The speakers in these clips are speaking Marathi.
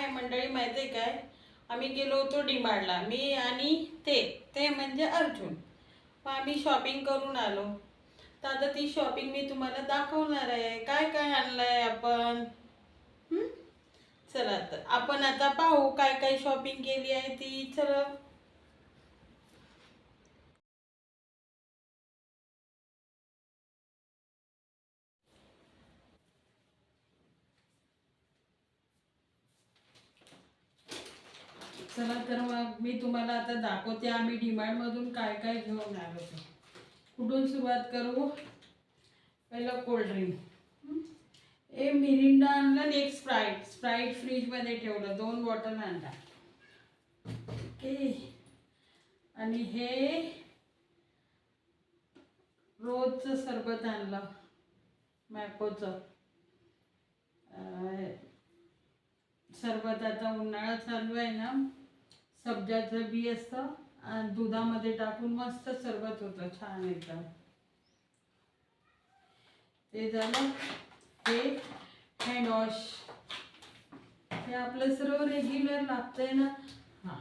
आहे मंडळी माहिती आहे काय, आम्ही गेलो होतो डीमार्टला, मी आणि ते म्हणजे अर्जुन. मग आम्ही शॉपिंग करून आलो. तर आता ती शॉपिंग मी तुम्हाला दाखवणार आहे. काय काय आणलंय आपण. चला तर आपण आता पाहू काय काय शॉपिंग केली आहे ती. चला चला तर मग मी तुम्हाला आता दाखवते आम्ही डीमार्ट मधून काय काय घेऊन आलो ते. कुठून सुरुवात करू. पहिलं कोल्ड्रिंक. मिरिंडा आणलं आणि एक स्प्राईट फ्रीज मध्ये ठेवलं, 2 बॉटल आणल्या. ओके. आणि हे रोजचं सरबत आणलं मॅकोचं. सरबत आता उन्हाळा चालू आहे ना, सब्जाचं बी असतं आणि दुधामध्ये टाकून मस्त सरबत होतं छान एकदम. ते झालं. हे हँड वॉश, हे आपलं सर्व रेग्युलर लागतंय ना. हां.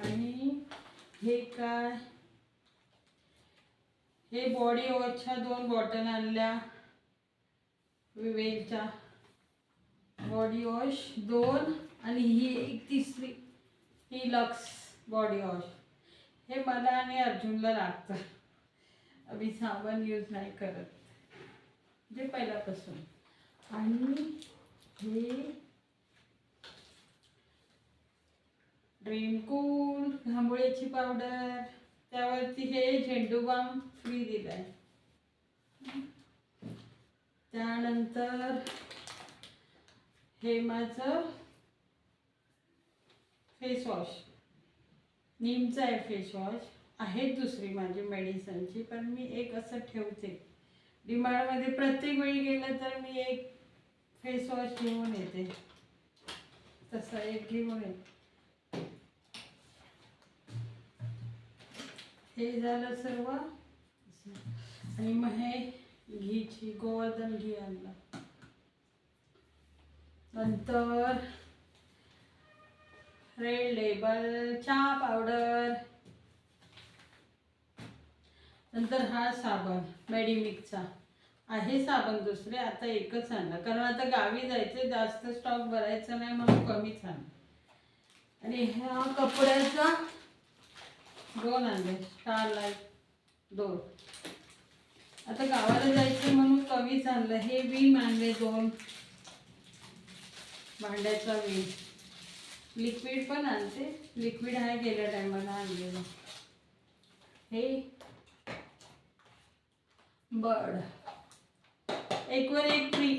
आणि हे काय, हे बॉडी वॉशच्या 2 बॉटल आणल्या विवेलच्या. बॉडी वॉश 2 आणि ही एक तिसरी, ही लक्स बॉडी वॉश. हे मला आणि अर्जुनला लागतं. आम्ही साबण यूज नाही करत जे पहिल्यापासून. आणि हे ड्रीम कूल घांबोळीची पावडर, त्यावरती हे झेंडू बाम फ्री दिलाय. त्यानंतर हे माझं फेस वॉश, नीमचं आहे फेस वॉश. आहे दुसरी माझी मेडिसिनची, पण मी एक असं ठेवते. डीमार्टमध्ये प्रत्येक वेळी गेलं तर मी एक फेस वॉश घेऊन येते, तसं एक घेऊन येते. हे झालं सर्व. आणि मग हे घीची गोवर्धन घी आणलं. नंतर रेड लेबल चहा पावडर. नंतर हा साबण मेडिमिक्सचा आहे. साबण दुसरे आता एकच आणलं, कारण आता गावी जायचे, जास्त स्टॉक भरायचा नाही म्हणून कमीच आणलं. आणि ह्या कपड्याचा 2 आणले, स्टारलाइट 2. आता गावाला जायचं म्हणून कमीच आणलं. हे विम आणले 2, भांड्याचा विम. लिक्विड पण आणते, लिक्विड आहे गेल्या टायमाला आणलेलं. हे बर्ड, एक वर एक फ्री.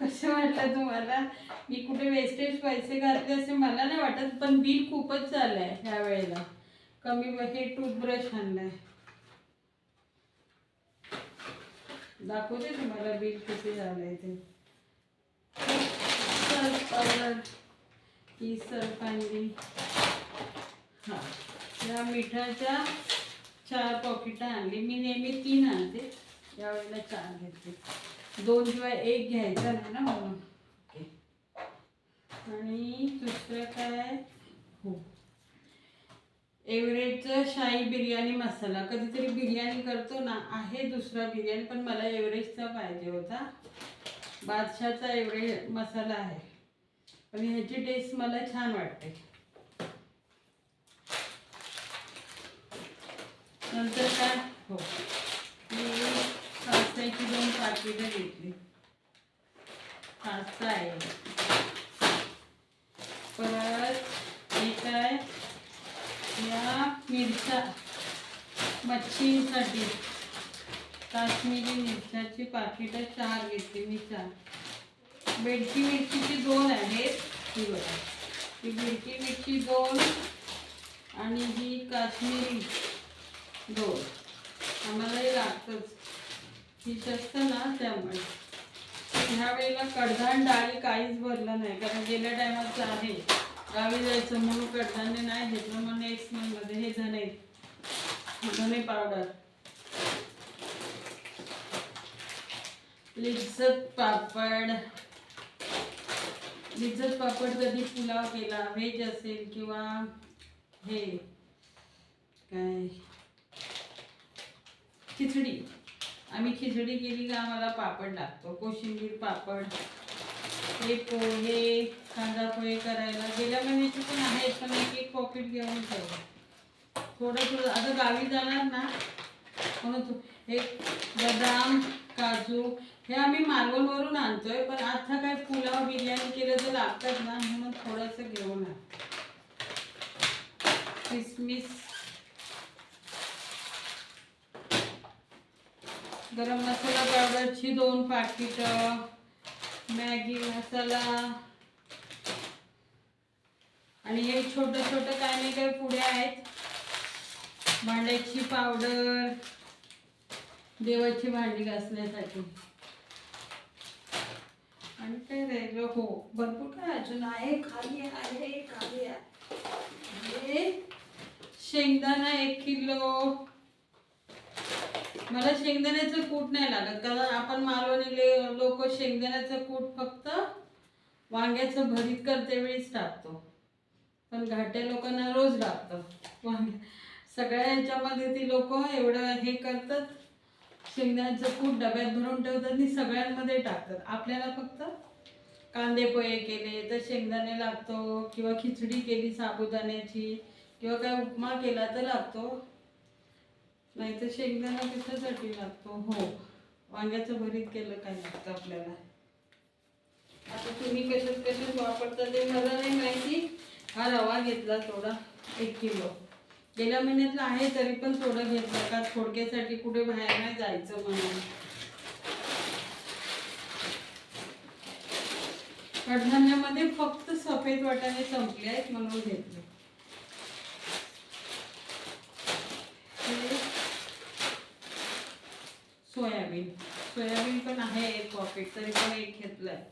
कसं वाटलं तुम्हाला. मी कुठे वेस्टेज पैसे घातले असे मला नाही वाटत, पण बिल खूपच झालंय ह्या वेळेला. कमी. हे टूथब्रश आणलाय, दाखवते तुम्हाला बिल किती झालंय ते. सर्फ पावडर, ही सर्फ आणली. हां. या मिठाच्या 4 पॉकेट आणली. मी नेहमी 3 आणते, यावेळेला 4 घेतले. 2 किंवा 1 घ्यायचा नाही ना म्हणून. ओके. आणि दुसरं काय, हो, एव्हरेजचा शाही बिर्याणी मसाला. कधीतरी बिर्याणी करतो ना, आहे दुसरा बिर्याणी, पण मला एव्हरेजचा पाहिजे होता. बादशाहचा एव्हरेज मसाला आहे, पण ह्याची टेस्ट मला छान वाटते. नंतर काय, हो, मी पास्त्याची 2 पाकिटं घेतली. पास्ता आहे. परत हे काय, या मिरच्या मच्छीसाठी काश्मीरी मिरच्याची पाकिटं 4 घेतली मी. 4 बेडकी मिरचीची 2 आहेत. ही बघा, ही बेडकी मिरची 2 आणि ही काश्मीरी 2. आम्हाला हे लागतंच, ही असतं ना त्यामुळे. ह्या वेळेला कडधान डाळी काहीच भरलं नाही, कारण गेल्या टायमाचं आहे, गावी जायचं म्हणून कडधान्य नाही घेतलं. मग नेक्स्ट मंथमध्ये हे धने पावडर, लिज्जत पापड, लिज्जत पापड कधी पुलाव केला व्हेज असेल किंवा हे काय खिचडी, आम्ही खिचडी केली का आम्हाला पापड लागतो, कोशिंबीर पापड. हे पोहे कांदा पोहे करायला गेल्या महिन्याचे पण आहेत, पण एक पॉकेट घेऊन ठेवलं. थोडं आता गावी जाणार ना म्हणून एक बदाम काजू हे आम्ही मालवणवरून आणतोय, पण आता काय पुलाव बिर्याणी केलं तर लागतात ना म्हणून थोडंसं घेऊन आ. किसमिस, गरम मसाला पावडरची 2 पाकिटं, मॅगी मसाला आणि हे छोटं छोटं काय नाही काय पुढे आहेत. भांड्याची पावडर, देवाची भांडी घासण्यासाठी. आणि काय राहिलं, हो भरपूर काय अजून आहे. खाली आहे शेंगदाणा 1 किलो. मला शेंगदाण्याचं कूट नाही लागत, कारण आपण मालवणी लोक शेंगदाण्याचं कूट फक्त वांग्याचं भरीत करते वेळीच टाकतो, पण घाट्या लोकांना रोज लागतं. सगळ्यांच्यामध्ये ती लोक एवढं हे करतात, शेंगदाण्याचं कूट डब्यात भरून ठेवतात आणि सगळ्यांमध्ये टाकतात. आपल्याला फक्त कांदे पोहे केले तर शेंगदाणे लागतो, किंवा खिचडी केली साबुदाण्याची, किंवा काय उपमा केला तर लागतो, नाही तर शेंगदाणा कशासाठी लागतो. हो, वांग्याचं भरीत केलं काय लागतं आपल्याला. आता तुम्ही कशात वापरता ते मला नाही माहिती. हा रवा घेतला थोडा 1 किलो, गेल्या महिन्यातला आहे तरी पण थोडं घेतलं का थोडक्यासाठी कुठे बाहेर नाही जायचं म्हणून. कडधान्यामध्ये फक्त सफेद वाटाणे संपले आहेत म्हणून घेतले. सोयाबीन पण आहे 1 पॉकेट, तरी पण 1 घेतलाय.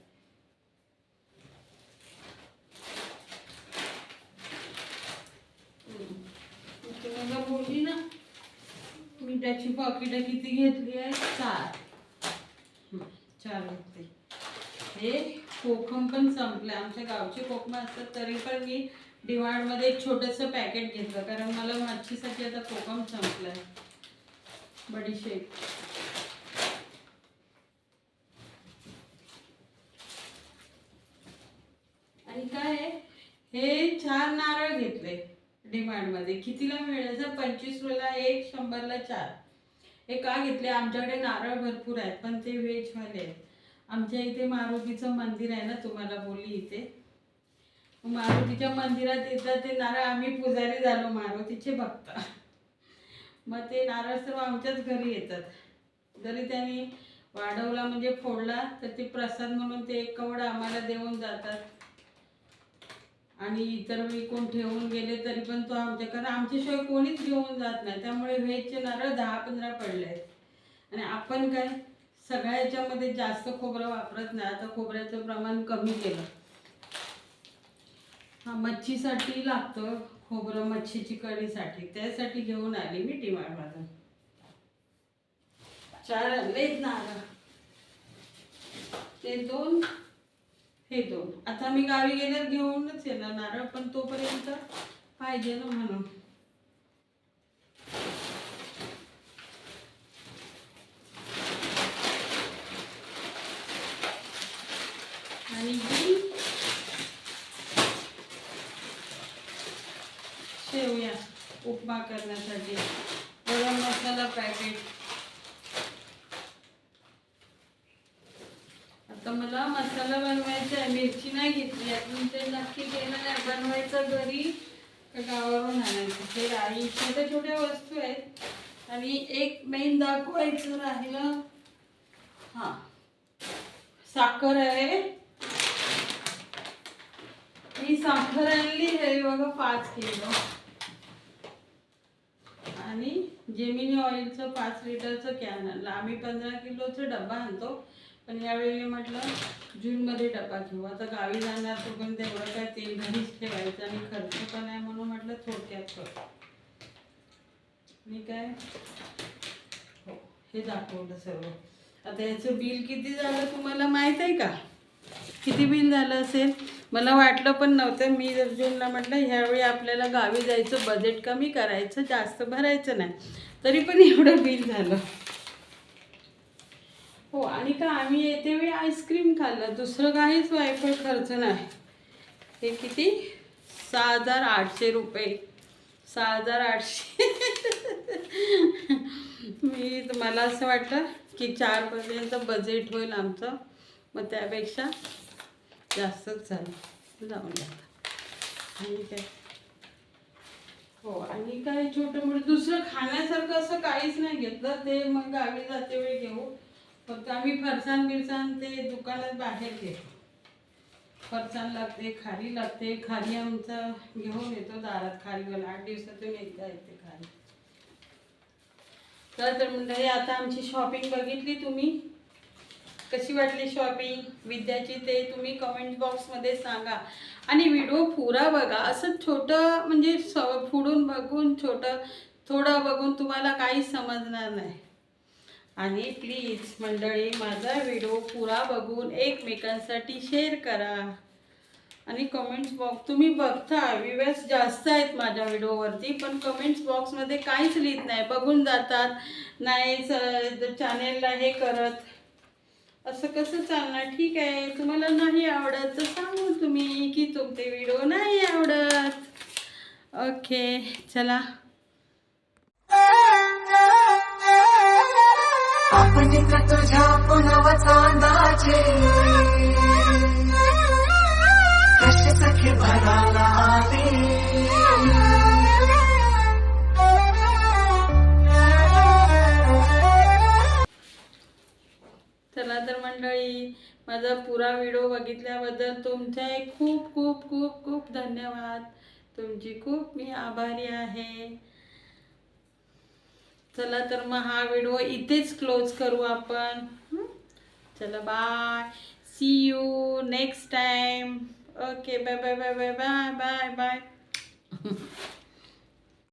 तुम्हाला बोलली ना मी त्याची पॉकेट किती घेतली आहे, 4 घेतली. हे कोकम पण संपलं, आमच्या गावचे कोकम असतात तरी पण मी डिमार्टमध्ये एक छोटंसं पॅकेट घेतलं, कारण मला मच्छीसाठी आता कोकम संपलाय. बडीशेप, आणि काय हे 4 नारळ घेतले डिमार्टमध्ये. कितीला मिळायचं, 25 रुपयाला 1, 100ला 4. हे का घेतले, आमच्याकडे नारळ भरपूर आहेत पण ते व्हेजवाले आहेत. आमच्या इथे मारुतीचं मंदिर आहे ना, तुम्हाला बोलली इथे, मारुतीच्या मंदिरात येतात ते नारळ. आम्ही पुजारी झालो मारुतीचे भक्त, मग ते नारळ सर्व आमच्याच घरी येतात. जरी त्यांनी वाढवला म्हणजे फोडला तर ते प्रसाद म्हणून ते 1 कवड आम्हाला देऊन जातात. आणि इतर वेळी कोण ठेवून गेले तरी पण तो आमच्याकडे, आमच्याशिवाय कोणीच घेऊन जात नाही. त्यामुळे व्हेजचे नारळ 10-15 पडले आहेत. आणि आपण काय सगळ्या याच्यामध्ये जास्त खोबरं वापरत नाही, आता खोबऱ्याचं प्रमाण कमी केलं. हा मच्छीसाठी लागतं खोबरं, मच्छीची कढीसाठी, त्यासाठी घेऊन आली मी डिमार्टमधून. 4 आणलेत नारळ, ते 2, हे 2. आता मी गावी गेल्यावर घेऊनच येणार नारळ, पण तोपर्यंत पाहिजे ना म्हणून. आणि शेवया उपमा करण्यासाठी, गरम मसाला पॅकेट. आता मला मसाला बनवायचा आहे, मिरची नाही घेतली अजून, ते नक्की केलं नाही. बनवायचं घरी का गावावरून आणायचं, हे राही छोट्या छोट्या वस्तू आहेत. आणि एक मेन दाखवायचं राहिलं, हां साखर आहे. ही साखर आणली आहे बघा 5 किलो. आणि जेमिनी ऑइलचं 5 लिटरचं कॅन आणलं. आम्ही 15 किलोचा डबा आणतो, पण यावेळी म्हटलं जूनमध्ये डबा घेऊ. आता गावी जाणार तो पण तेवढं काय तेल घरीच ठेवायचं आणि खर्च पण आहे म्हणून म्हटलं थोडक्यात कर. मी काय हो हे दाखवलं सर्व. आता याचं बिल किती झालं तुम्हाला माहीत आहे का, किती बिल झालं असेल. मला वाटलं पण नव्हतं. मी अर्जुनला म्हटलं ह्यावेळी आपल्याला गावी जायचं, बजेट कमी करायचं, जास्त भरायचं नाही. तरी पण एवढं बिल झालं. हो, आणि का आम्ही येते वेळी आईस्क्रीम खाल्लं, दुसरं काहीच वायफळ खर्च नाही. हे किती? 6,800 रुपये. 6,800. मला असं वाटलं की 4पर्यंत बजेट होईल आमचं, मग त्यापेक्षा जास्तच झालं. जाऊन द्या. आणि काय हो, आणि काय छोटं मोठं दुसरं खाण्यासारखं असं काहीच नाही घेतलं. ते मग गावी जाते वेळी घेऊ. फक्त आम्ही फरसाण बिरसाण ते दुकानात बाहेर घेतो. फरसाण लागते, खारी लागते. खारी आमचा घेऊन येतो दारात. खारीवाला 8 दिवसातून एकदा येते खारी. तर म्हणजे आता आमची शॉपिंग बघितली तुम्ही. कशी वाटली शॉपिंग विद्याची ते तुम्ही कमेंट बॉक्समध्ये सांगा. आणि व्हिडिओ पुरा बघा. असं छोटं म्हणजे पुढून बघून थोडं बघून तुम्हाला काहीच समजणार नाही. आणि प्लीज मंडळी माझा व्हिडिओ पुरा बघून एकमेकांसाठी शेअर करा. आणि कमेंट्स बॉक्स तुम्ही बघता, व्ह्यूअर्स जास्त आहेत माझ्या व्हिडिओवरती, पण कमेंट्स बॉक्समध्ये काहीच लिहित नाही. बघून जातात, नाही चॅनेलला हे करत. असं कसं चालणार? ठीक आहे, तुम्हाला नाही आवडत तर सांगू तुम्ही की तुमचे व्हिडिओ नाही आवडत. ओके, चला. आपण तुझ्या पुनव चांदाचे कसे सखे भराला आले. चला तर मंडळी, माझा पुरा व्हिडिओ बघितल्याबद्दल तुमचे खूप खूप खूप खूप धन्यवाद. तुमची खूप मी आभारी आहे. चला तर मग हा व्हिडिओ इथेच क्लोज करू आपण. चला, bye. See you next time. Okay, bye bye bye bye bye bye bye.